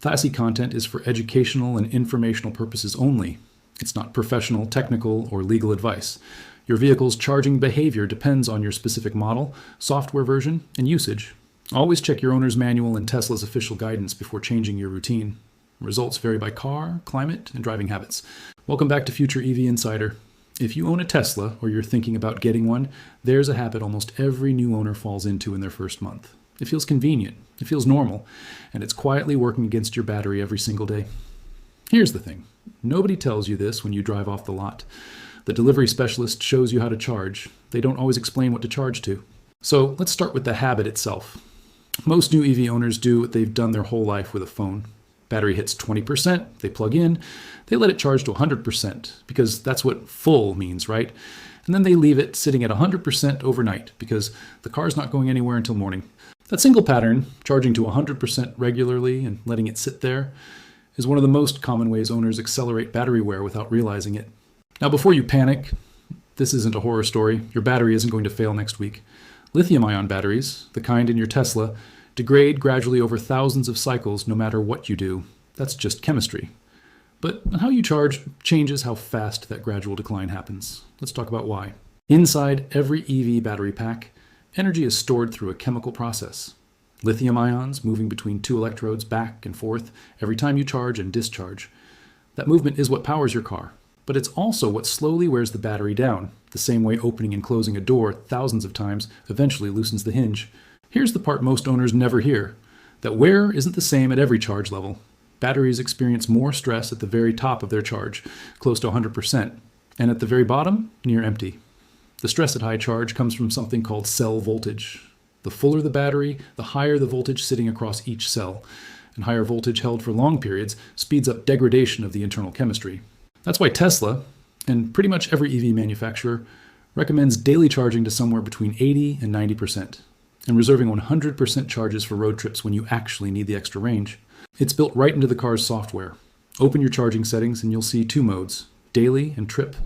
Classy content is for educational and informational purposes only. It's not professional, technical, or legal advice. Your vehicle's charging behavior depends on your specific model, software version, and usage. Always check your owner's manual and Tesla's official guidance before changing your routine. Results vary by car, climate, and driving habits. Welcome back to Future EV Insider. If you own a Tesla or you're thinking about getting one, there's a habit almost every new owner falls into in their first month. It feels convenient, it feels normal, and it's quietly working against your battery every single day. Here's the thing. Nobody tells you this when you drive off the lot. The delivery specialist shows you how to charge. They don't always explain what to charge to. So let's start with the habit itself. Most new EV owners do what they've done their whole life with a phone. Battery hits 20%, they plug in, they let it charge to 100% because that's what full means, right? And then they leave it sitting at 100% overnight because the car's not going anywhere until morning. That single pattern, charging to 100% regularly and letting it sit there, is one of the most common ways owners accelerate battery wear without realizing it. Now, before you panic, this isn't a horror story. Your battery isn't going to fail next week. Lithium-ion batteries, the kind in your Tesla, degrade gradually over thousands of cycles no matter what you do. That's just chemistry. But how you charge changes how fast that gradual decline happens. Let's talk about why. Inside every EV battery pack, energy is stored through a chemical process. Lithium ions moving between two electrodes back and forth every time you charge and discharge. That movement is what powers your car, but it's also what slowly wears the battery down, the same way opening and closing a door thousands of times eventually loosens the hinge. Here's the part most owners never hear, that wear isn't the same at every charge level. Batteries experience more stress at the very top of their charge, close to 100%, and at the very bottom, near empty. The stress at high charge comes from something called cell voltage. The fuller the battery, the higher the voltage sitting across each cell, and higher voltage held for long periods speeds up degradation of the internal chemistry. That's why Tesla, and pretty much every EV manufacturer, recommends daily charging to somewhere between 80 and 90%, and reserving 100% charges for road trips when you actually need the extra range. It's built right into the car's software. Open your charging settings and you'll see two modes, daily and trip.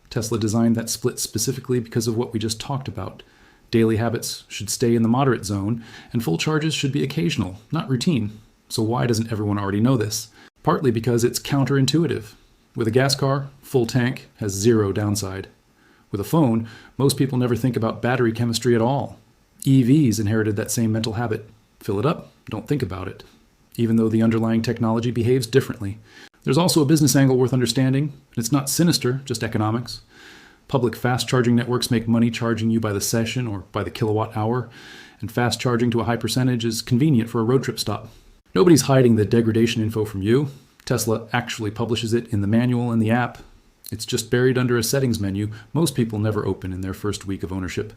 Tesla designed that split specifically because of what we just talked about. Daily habits should stay in the moderate zone, and full charges should be occasional, not routine. So why doesn't everyone already know this? Partly because it's counterintuitive. With a gas car, full tank has zero downside. With a phone, most people never think about battery chemistry at all. EVs inherited that same mental habit. Fill it up, don't think about it. Even though the underlying technology behaves differently. There's also a business angle worth understanding, and it's not sinister, just economics. Public fast charging networks make money charging you by the session or by the kilowatt hour, and fast charging to a high percentage is convenient for a road trip stop. Nobody's hiding the degradation info from you. Tesla actually publishes it in the manual and the app. It's just buried under a settings menu most people never open in their first week of ownership.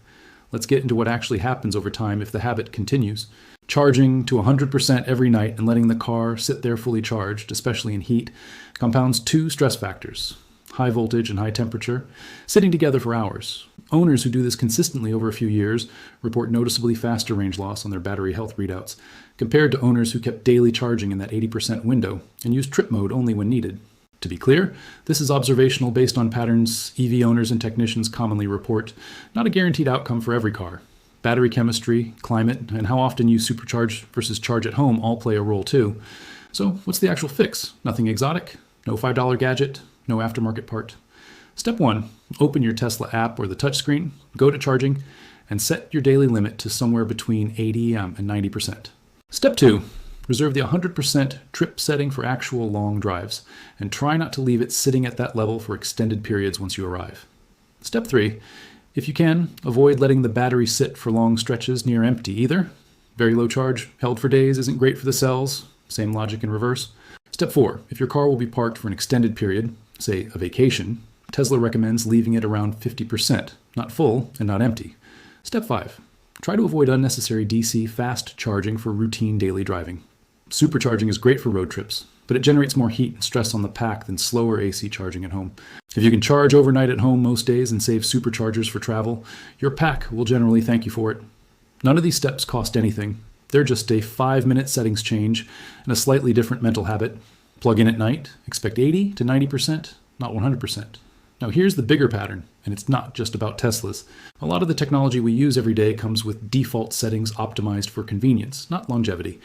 Let's get into what actually happens over time if the habit continues. Charging to 100% every night and letting the car sit there fully charged, especially in heat, compounds two stress factors, high voltage and high temperature, sitting together for hours. Owners who do this consistently over a few years report noticeably faster range loss on their battery health readouts, compared to owners who kept daily charging in that 80% window and used trip mode only when needed. To be clear, this is observational based on patterns EV owners and technicians commonly report, not a guaranteed outcome for every car. Battery chemistry, climate, and how often you supercharge versus charge at home all play a role too. So what's the actual fix? Nothing exotic? No $5 gadget? No aftermarket part? Step 1, open your Tesla app or the touchscreen, go to charging, and set your daily limit to somewhere between 80 and 90%. Step 2, reserve the 100% trip setting for actual long drives, and try not to leave it sitting at that level for extended periods once you arrive. Step 3, if you can, avoid letting the battery sit for long stretches near empty either. Very low charge held for days isn't great for the cells, same logic in reverse. Step 4, if your car will be parked for an extended period, say a vacation, Tesla recommends leaving it around 50%, not full and not empty. Step 5, try to avoid unnecessary DC fast charging for routine daily driving. Supercharging is great for road trips, but it generates more heat and stress on the pack than slower AC charging at home. If you can charge overnight at home most days and save superchargers for travel, your pack will generally thank you for it. None of these steps cost anything. They're just a 5-minute settings change and a slightly different mental habit. Plug in at night, expect 80 to 90%, not 100%. Now here's the bigger pattern, and it's not just about Teslas. A lot of the technology we use every day comes with default settings optimized for convenience, not longevity.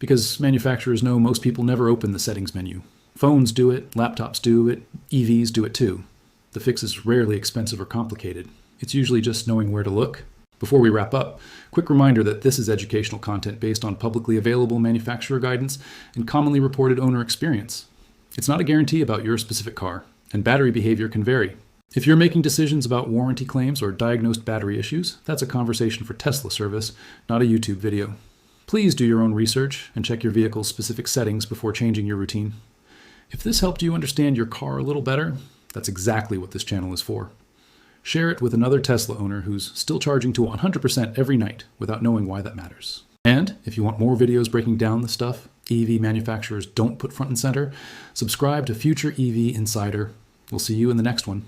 because manufacturers know most people never open the settings menu. Phones do it, laptops do it, EVs do it too. The fix is rarely expensive or complicated. It's usually just knowing where to look. Before we wrap up, quick reminder that this is educational content based on publicly available manufacturer guidance and commonly reported owner experience. It's not a guarantee about your specific car, and battery behavior can vary. If you're making decisions about warranty claims or diagnosed battery issues, that's a conversation for Tesla service, not a YouTube video. Please do your own research and check your vehicle's specific settings before changing your routine. If this helped you understand your car a little better, that's exactly what this channel is for. Share it with another Tesla owner who's still charging to 100% every night without knowing why that matters. And if you want more videos breaking down the stuff EV manufacturers don't put front and center, subscribe to Future EV Insider. We'll see you in the next one.